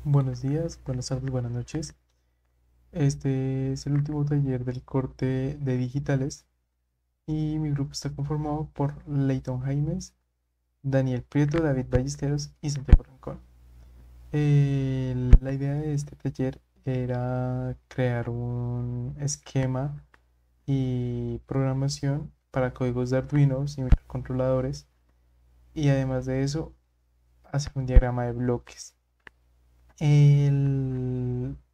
Buenos días, buenas tardes, buenas noches. Este es el último taller del corte de digitales y mi grupo está conformado por Leighton Jaimes, Daniel Prieto, David Ballesteros y Santiago Rincón. La idea de este taller era crear un esquema y programación para códigos de Arduino y microcontroladores y además de eso hacer un diagrama de bloques.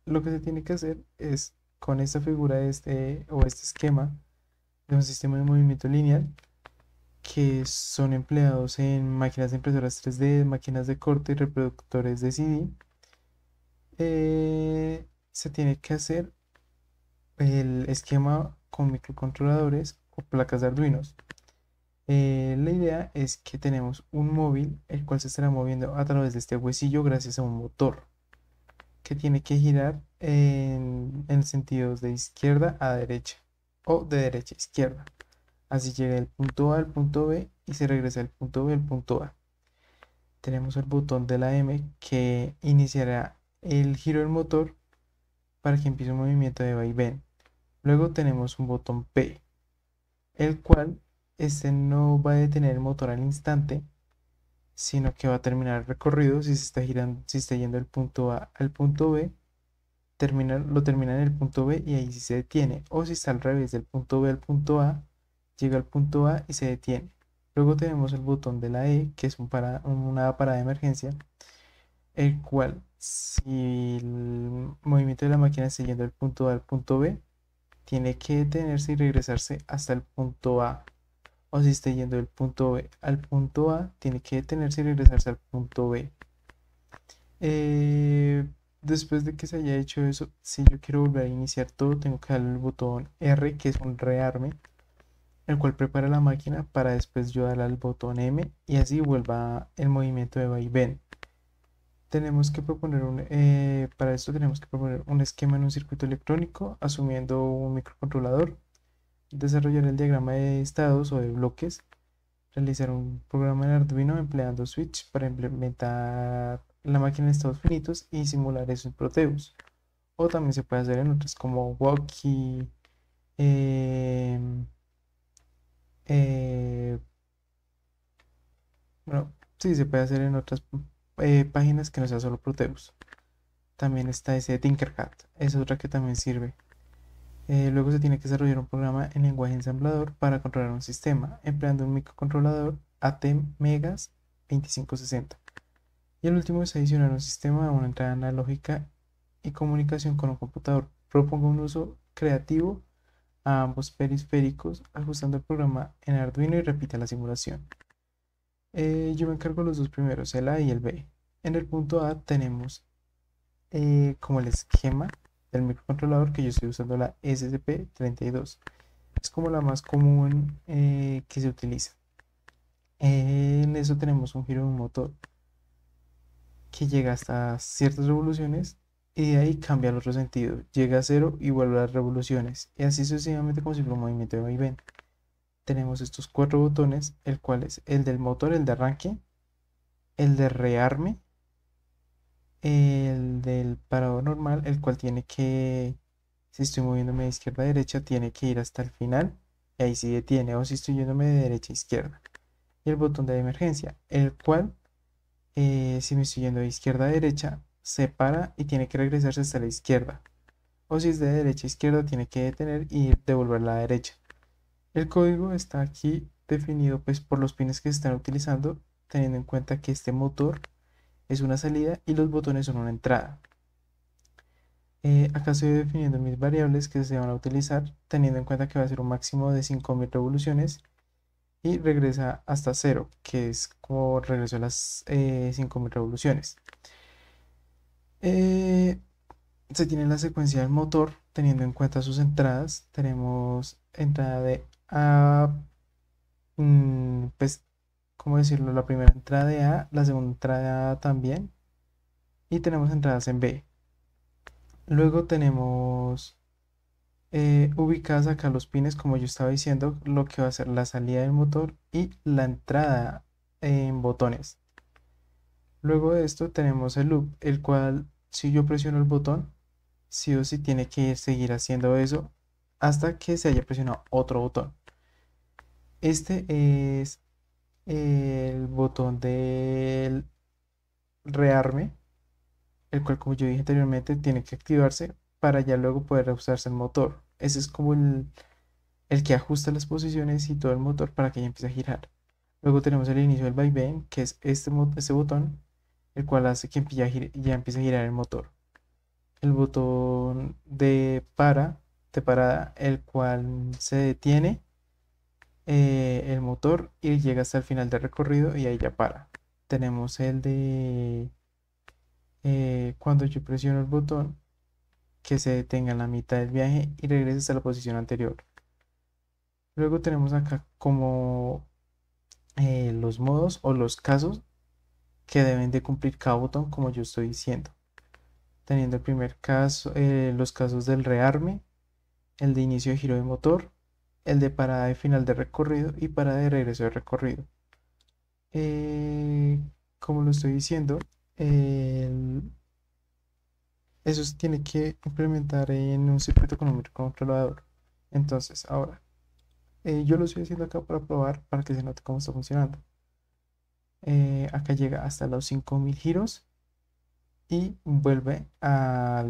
Lo que se tiene que hacer es con esta figura de este esquema de un sistema de movimiento lineal que son empleados en máquinas de impresoras 3D, máquinas de corte y reproductores de CD. Se tiene que hacer el esquema con microcontroladores o placas de Arduinos. La idea es que tenemos un móvil el cual se estará moviendo a través de este huesillo gracias a un motor que tiene que girar en sentidos de izquierda a derecha o de derecha a izquierda. Así llega del punto A al punto B y se regresa del punto B al punto A. Tenemos el botón de la M que iniciará el giro del motor para que empiece un movimiento de vaivén. Luego tenemos un botón P, el cual este no va a detener el motor al instante, sino que va a terminar el recorrido si se está girando, si está yendo del punto A al punto B lo termina en el punto B y ahí sí se detiene. O si está al revés del punto B al punto A, llega al punto A y se detiene. Luego tenemos el botón de la E, que es una parada de emergencia, el cual si el movimiento de la máquina está yendo del punto A al punto B, tiene que detenerse y regresarse hasta el punto A. O si está yendo del punto B al punto A, tiene que detenerse y regresarse al punto B. Eh, Después de que se haya hecho eso, si yo quiero volver a iniciar todo, tengo que darle el botón R, que es un rearme, el cual prepara la máquina para después yo darle al botón M y así vuelva el movimiento de vaivén. Para esto tenemos que proponer un esquema en un circuito electrónico, asumiendo un microcontrolador, desarrollar el diagrama de estados o de bloques, realizar un programa en Arduino empleando switch para implementar la máquina en estados finitos y simular eso en Proteus. O también se puede hacer en otras como Walkie. em, eh, bueno, sí, se puede hacer en otras páginas que no sea solo Proteus. También está ese Tinkercad, es otra que también sirve. Luego se tiene que desarrollar un programa en lenguaje ensamblador para controlar un sistema, empleando un microcontrolador AT-Megas 2560. Y el último es adicionar un sistema a una entrada analógica y comunicación con un computador. Propongo un uso creativo a ambos periféricos, ajustando el programa en Arduino y repite la simulación. Yo me encargo de los dos primeros, el A y el B. En el punto A tenemos como el esquema del microcontrolador que yo estoy usando la SCP-32. Es como la más común que se utiliza. En eso tenemos un giro de un motor que llega hasta ciertas revoluciones y de ahí cambia al otro sentido. Llega a cero y vuelve a las revoluciones. Y así sucesivamente como si fuera un movimiento de vaivén. Tenemos estos cuatro botones, el cual es el del motor, el de arranque, el de rearme, el del parado normal, el cual tiene que, si estoy moviéndome de izquierda a derecha, tiene que ir hasta el final y ahí sí detiene, o si estoy yéndome de derecha a izquierda. Y el botón de emergencia, el cual, si me estoy yendo de izquierda a derecha, se para y tiene que regresarse hasta la izquierda. O si es de derecha a izquierda, tiene que detener y devolver a la derecha. El código está aquí definido pues por los pines que se están utilizando, teniendo en cuenta que este motor es una salida y los botones son una entrada. Acá estoy definiendo mis variables que se van a utilizar, teniendo en cuenta que va a ser un máximo de 5000 revoluciones y regresa hasta cero, que es como regreso a las 5000 revoluciones. Eh, Se tiene la secuencia del motor, teniendo en cuenta sus entradas. Tenemos entrada de A, pues, ¿cómo decirlo? La primera entrada de A, la segunda entrada de A también, y tenemos entradas en B. Luego tenemos ubicadas acá los pines, como yo estaba diciendo, lo que va a ser la salida del motor y la entrada en botones. Luego de esto tenemos el loop, el cual si yo presiono el botón, sí o sí tiene que seguir haciendo eso hasta que se haya presionado otro botón. Este es el botón del rearme, el cual, como yo dije anteriormente, tiene que activarse para ya luego poder usarse el motor. Ese es como el que ajusta las posiciones y todo el motor para que ya empiece a girar. Luego tenemos el inicio del vaivén, que es este botón, el cual hace que ya empiece a girar el motor. El botón de parada, el cual se detiene el motor y llega hasta el final del recorrido y ahí ya para. Tenemos el de cuando yo presiono el botón, que se detenga en la mitad del viaje y regrese hasta la posición anterior. Luego tenemos acá como los modos o los casos que deben de cumplir cada botón, como yo estoy diciendo. Teniendo el primer caso, los casos del rearme, el de inicio de giro de motor, el de parada de final de recorrido y parada de regreso de recorrido. Eh, como lo estoy diciendo, el- eso se tiene que implementar en un circuito con un microcontrolador. Entonces, ahora, yo lo estoy haciendo acá para probar, para que se note cómo está funcionando. Acá llega hasta los 5000 giros y vuelve a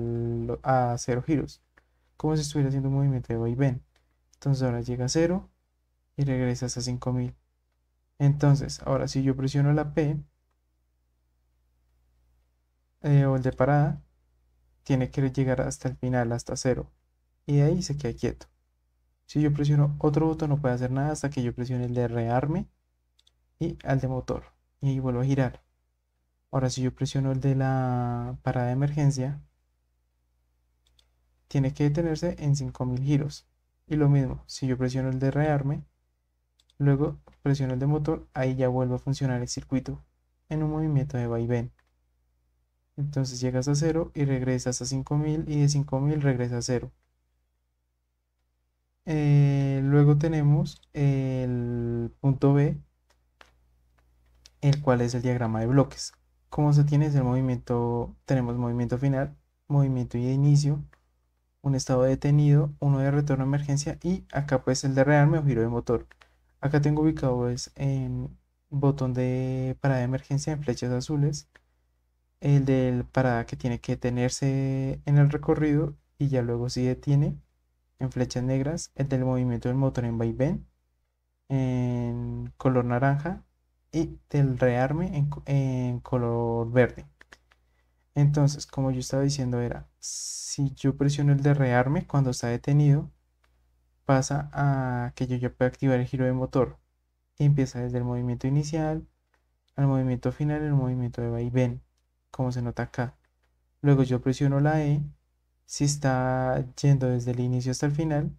0 giros, como si estuviera haciendo un movimiento de vaivén. Entonces ahora llega a 0 y regresa hasta 5000. Entonces, ahora si yo presiono la P o el de parada, tiene que llegar hasta el final, hasta 0. Y de ahí se queda quieto. Si yo presiono otro botón, no puede hacer nada hasta que yo presione el de rearme y al de motor. Y ahí vuelvo a girar. Ahora, si yo presiono el de la parada de emergencia, tiene que detenerse en 5000 giros. Y lo mismo, si yo presiono el de rearme, luego presiono el de motor, ahí ya vuelve a funcionar el circuito en un movimiento de vaivén. Entonces llegas a 0 y regresas a 5000 y de 5000 regresa a 0. Luego tenemos el punto B, el cual es el diagrama de bloques. Como se tiene es el movimiento, tenemos movimiento final, movimiento y de inicio, un estado detenido, uno de retorno a emergencia y acá pues el de rearme o giro de motor. Acá tengo ubicado es en botón de parada de emergencia en flechas azules, el del parada que tiene que detenerse en el recorrido y ya luego si detiene en flechas negras, el del movimiento del motor en vaivén en color naranja y del rearme en color verde. Entonces, como yo estaba diciendo, era si yo presiono el de rearme cuando está detenido, pasa a que yo ya pueda activar el giro de motor. Y empieza desde el movimiento inicial al movimiento final, el movimiento de vaivén, como se nota acá. Luego yo presiono la E, si está yendo desde el inicio hasta el final,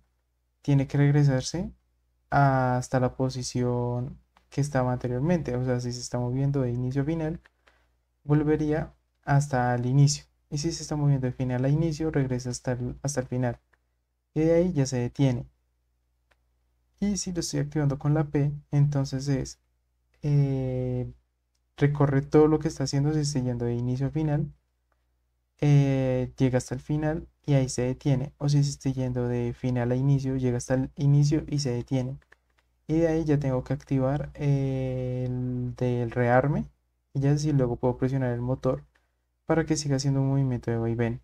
tiene que regresarse hasta la posición que estaba anteriormente. O sea, si se está moviendo de inicio a final, volvería hasta el inicio. Y si se está moviendo de final a inicio, regresa hasta el final. Y de ahí ya se detiene. Y si lo estoy activando con la P, entonces eh, recorre todo lo que está haciendo, si está yendo de inicio a final, llega hasta el final y ahí se detiene. O si se está yendo de final a inicio, llega hasta el inicio y se detiene. Y de ahí ya tengo que activar el del rearme. Y ya así luego puedo presionar el motor para que siga haciendo un movimiento de vaivén.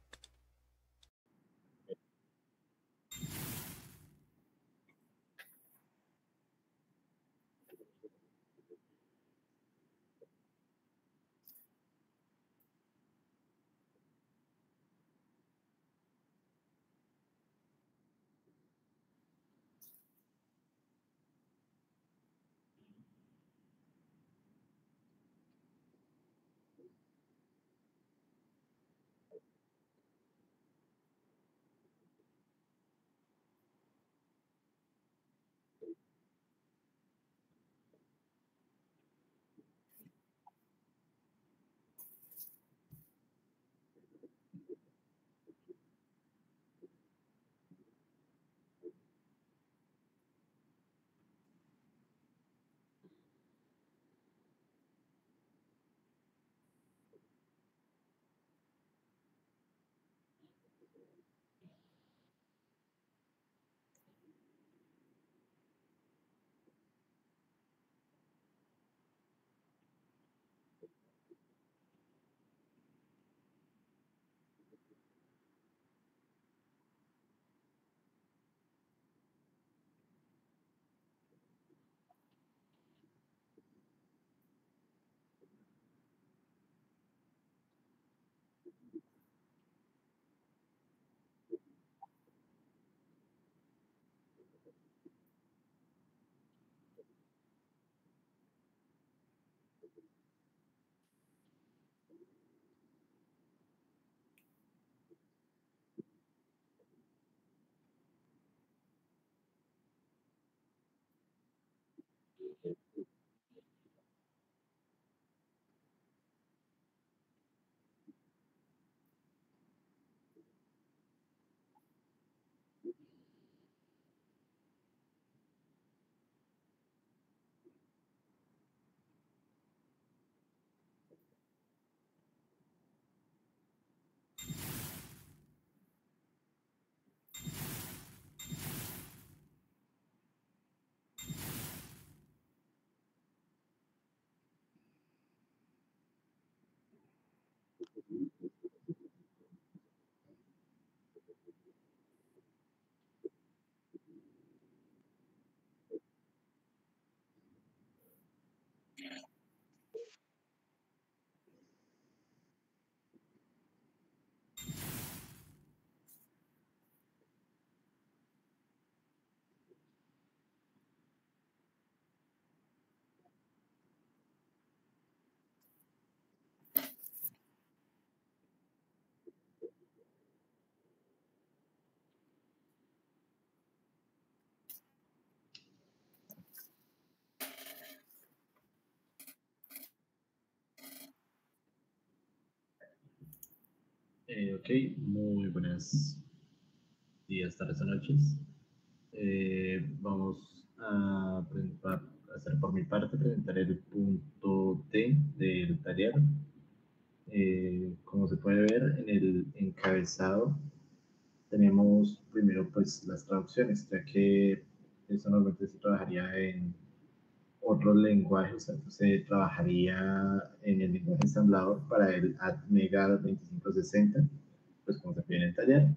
Ok, muy buenos días, tardes o noches. Vamos a hacer por mi parte, presentar el punto T del taller. Como se puede ver en el encabezado, tenemos primero pues las traducciones, ya que eso normalmente se trabajaría en otros lenguajes, entonces se trabajaría en el lenguaje ensamblador para el ATmega 2560, pues como se pide en el taller.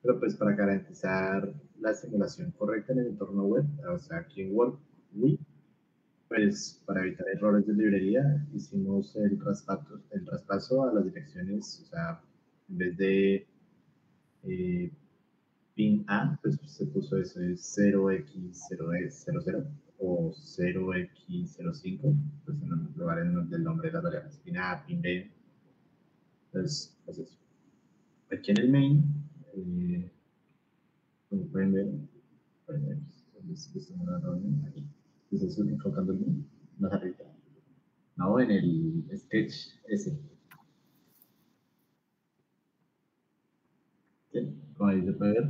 Pero pues para garantizar la simulación correcta en el entorno web, o sea, aquí en WorkWi, pues para evitar errores de librería, hicimos el traspaso a las direcciones, o sea, en vez de eh, pin A, pues se puso eso, es 0x00 o 0x05, pues en los lugares del nombre de las variables, pin A, pin B, entonces, pues eso. Aquí en el main, eh, como pueden ver, aquí. Entonces, enfocando más arriba. No, en el sketch ese. ¿Sí? Como ahí se puede ver.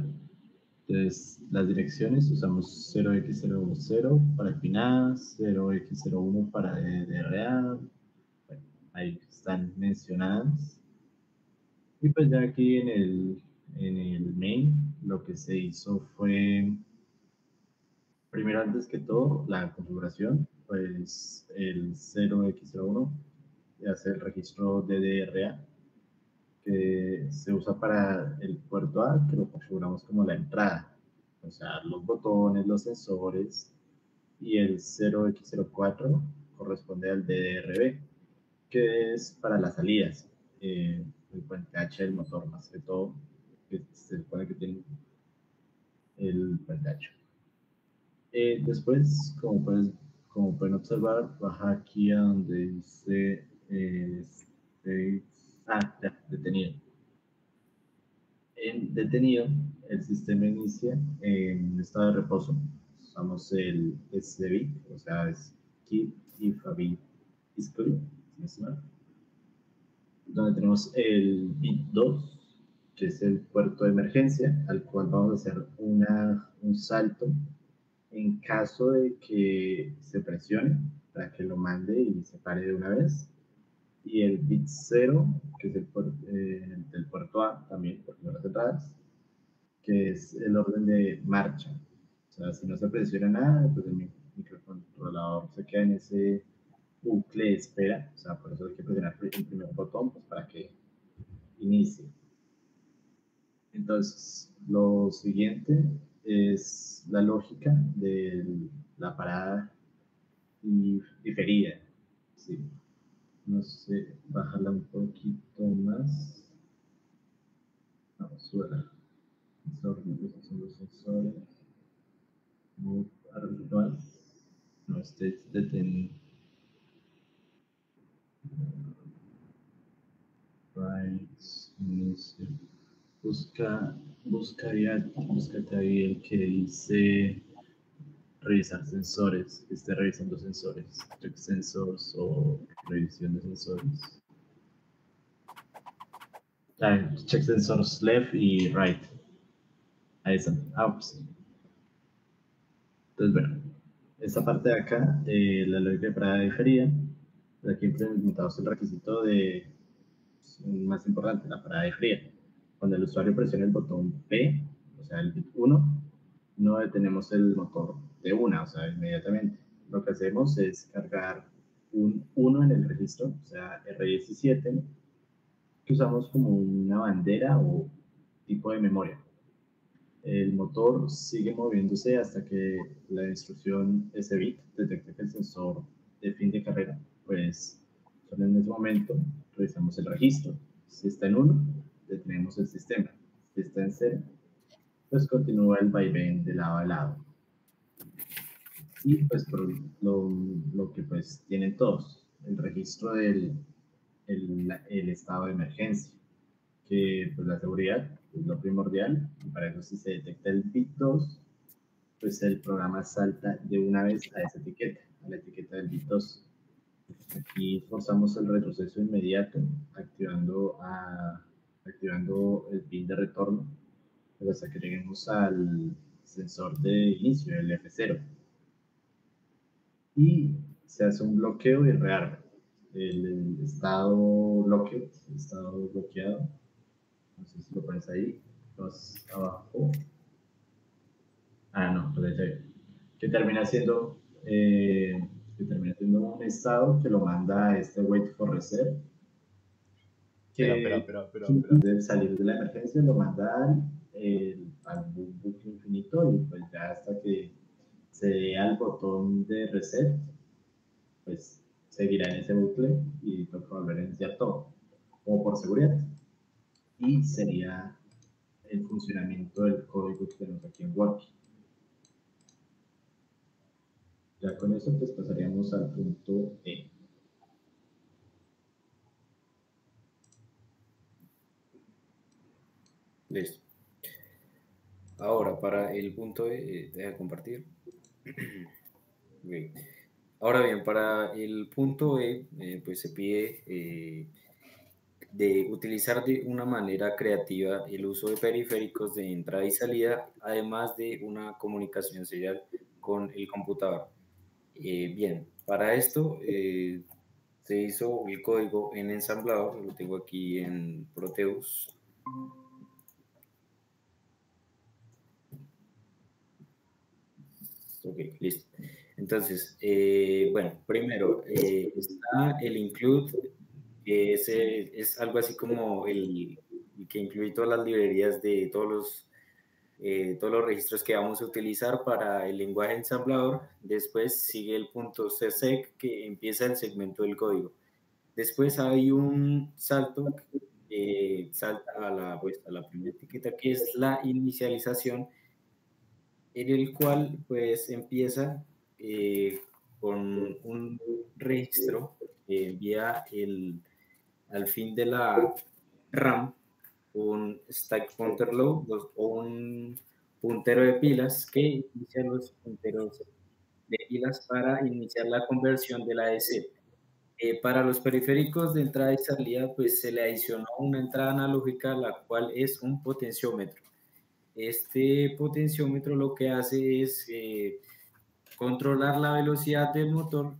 Entonces, las direcciones usamos 0x00 para el PINA, 0x01 para DDRA. Bueno, ahí están mencionadas. Y pues ya aquí en el main, lo que se hizo fue primero, antes que todo, la configuración, pues el 0x01 hace el registro DDRA que se usa para el puerto A, que lo configuramos como la entrada, o sea, los botones, los sensores, y el 0x04 corresponde al DDRB, que es para las salidas, el puente H del motor más que todo, que se supone que tiene el puente H. Después, como pueden observar, baja aquí a donde dice ya, detenido. En detenido, el sistema inicia en estado de reposo. Usamos el SDBIT, o sea, es Keep If a Bit is Clear, donde tenemos el bit 2, que es el puerto de emergencia, al cual vamos a hacer un salto en caso de que se presione para que lo mande y se pare de una vez. Y el bit 0, que es del puerto A también, porque son las entradas, que es el orden de marcha. O sea, si no se presiona nada, pues el microcontrolador se queda en ese bucle de espera. O sea, por eso hay que presionar el primer botón pues, para que inicie. Entonces, lo siguiente es la lógica de la parada y diferida. Sí. No sé, bajarla un poquito más. Vamos, súbela. Esos son los sensores. Muy arriba. No estés detenido. Right, inicio. Búscate ahí el que dice revisar sensores, que esté revisando sensores, check sensors o revisión de sensores. Check sensors left y right. Ahí están. Pues. Entonces, bueno, esta parte de acá, la lógica de parada diferida, aquí implementamos el requisito de más importante, la parada diferida. Cuando el usuario presiona el botón P, o sea, el bit 1, no detenemos el motor de una, o sea, inmediatamente. Lo que hacemos es cargar un 1 en el registro, o sea, R17, que usamos como una bandera o tipo de memoria. El motor sigue moviéndose hasta que la instrucción SBIT detecte que el sensor de fin de carrera, pues solo en ese momento revisamos el registro. Si está en 1, detenemos el sistema. Si está en 0, pues continúa el vaivén de lado a lado. Y pues por lo que pues tienen todos, el registro del el estado de emergencia, que pues la seguridad es lo primordial, y para eso si se detecta el bit 2, pues el programa salta de una vez a esa etiqueta, a la etiqueta del bit 2. Aquí forzamos el retroceso inmediato, activando a activando el pin de retorno, pero hasta que lleguemos al sensor de inicio, el F0. Y se hace un bloqueo y rearma. El estado bloqueo, el estado bloqueado, no sé si lo pones ahí, más abajo. Ah, no, lo dejé. Que termina siendo, un estado que lo manda a este wait for reset, que de salir de la emergencia lo manda al bucle infinito y pues ya hasta que se dé al botón de reset, pues seguirá en ese bucle y toca volver a iniciar todo, como por seguridad. Y sería el funcionamiento del código que tenemos aquí en Worky. Ya con eso pues pasaríamos al punto E. Listo. Ahora, para el punto E, deja de compartir. Okay. Ahora bien, para el punto E, pues se pide de utilizar de una manera creativa el uso de periféricos de entrada y salida, además de una comunicación serial con el computador. Bien, para esto se hizo el código en ensamblador, lo tengo aquí en Proteus. Ok, listo. Entonces, bueno, primero está el include, que es algo así como el que incluye todas las librerías de todos los registros que vamos a utilizar para el lenguaje ensamblador. Después sigue el punto csec, que empieza el segmento del código. Después hay un salto que salta pues, a la primera etiqueta, que es la inicialización, en el cual pues empieza con un registro que envía al fin de la RAM un stack pointer low o un puntero de pilas que inicia los punteros de pilas para iniciar la conversión de la ADC. Para los periféricos de entrada y salida, pues se le adicionó una entrada analógica, la cual es un potenciómetro. Este potenciómetro lo que hace es controlar la velocidad del motor,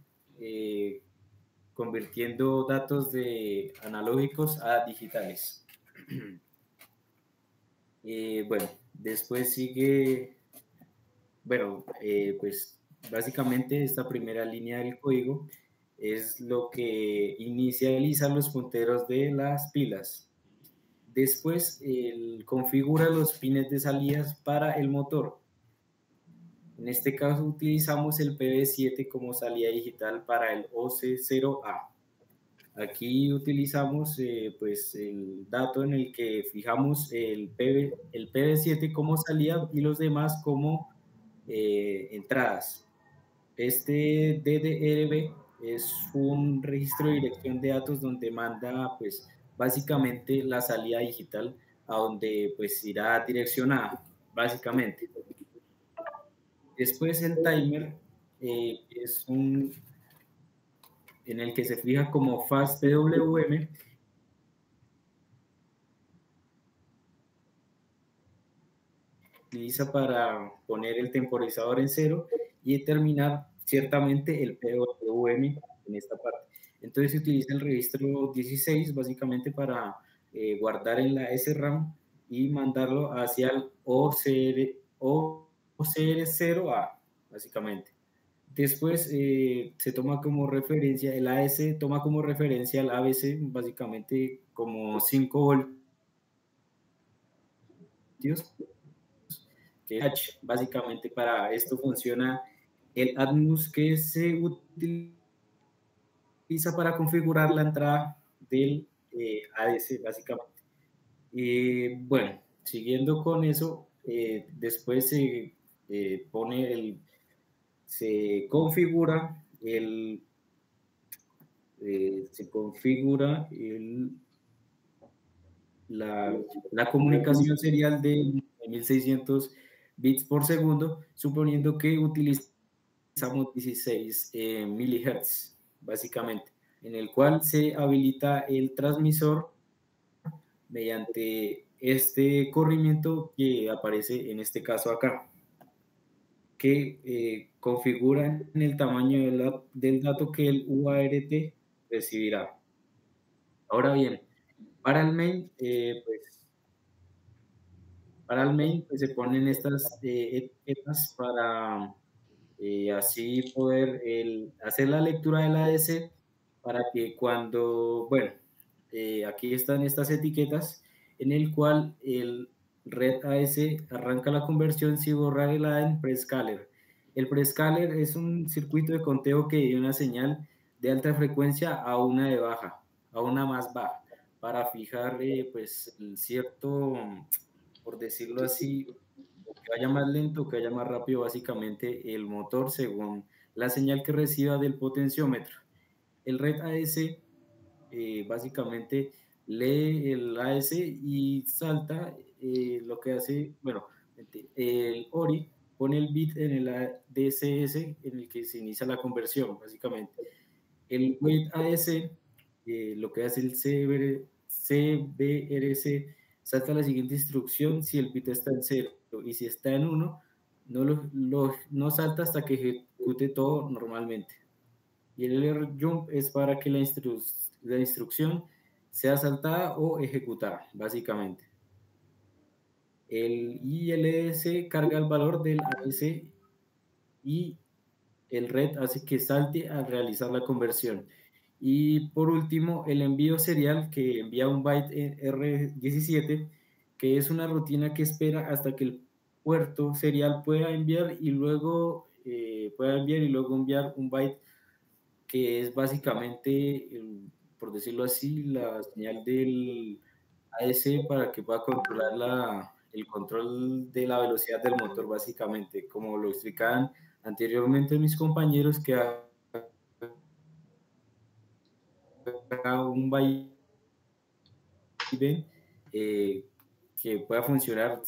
convirtiendo datos de analógicos a digitales. Bueno, después sigue, bueno, pues básicamente esta primera línea del código es lo que inicializa los punteros de las pilas. Después configura los pines de salidas para el motor. En este caso utilizamos el PB7 como salida digital para el OC0A. Aquí utilizamos pues el dato en el que fijamos el PB7 como salida y los demás como entradas. Este DDRB es un registro de dirección de datos donde manda pues básicamente la salida digital a donde pues irá direccionada básicamente. Después el timer es un en el que se fija como fast PWM, utiliza para poner el temporizador en cero y determinar ciertamente el PWM en esta parte. Entonces se utiliza el registro 16 básicamente para guardar en la SRAM y mandarlo hacia el OCR0A básicamente. Después se toma como referencia, el AS toma como referencia al ABC, básicamente como 5 voltios, que es H. Básicamente para esto funciona el Admus, que se utiliza para configurar la entrada del ADC, básicamente. Bueno, siguiendo con eso, después se configura la comunicación serial de 1600 bits por segundo, suponiendo que utilizamos 16 MHz, básicamente, en el cual se habilita el transmisor mediante este corrimiento que aparece en este caso acá, que configuran el tamaño del dato que el UART recibirá. Ahora bien, para el main, pues se ponen estas etiquetas para así poder hacer la lectura de la ADC para que cuando, bueno, aquí están estas etiquetas en el cual el red AS arranca la conversión si borrar el ADN prescaler. El prescaler es un circuito de conteo que dio una señal de alta frecuencia a una de baja, a una más baja, para fijar pues el cierto, por decirlo así, o que vaya más lento o que vaya más rápido, básicamente el motor según la señal que reciba del potenciómetro. El red AS básicamente lee el AS y salta lo que hace, bueno, el ORI pone el bit en el DCS en el que se inicia la conversión, básicamente. El wait AS, lo que hace el CBRC, salta la siguiente instrucción si el bit está en 0 y si está en 1, no salta hasta que ejecute todo normalmente. Y el LR jump es para que la instrucción sea saltada o ejecutada, básicamente. El ILS carga el valor del AS y el red hace que salte al realizar la conversión. Y por último, el envío serial que envía un byte R17, que es una rutina que espera hasta que el puerto serial pueda enviar y luego enviar un byte que es básicamente, por decirlo así, la señal del AS para que pueda controlar el control de la velocidad del motor, básicamente, como lo explicaban anteriormente mis compañeros, que haga un vaivén que pueda funcionar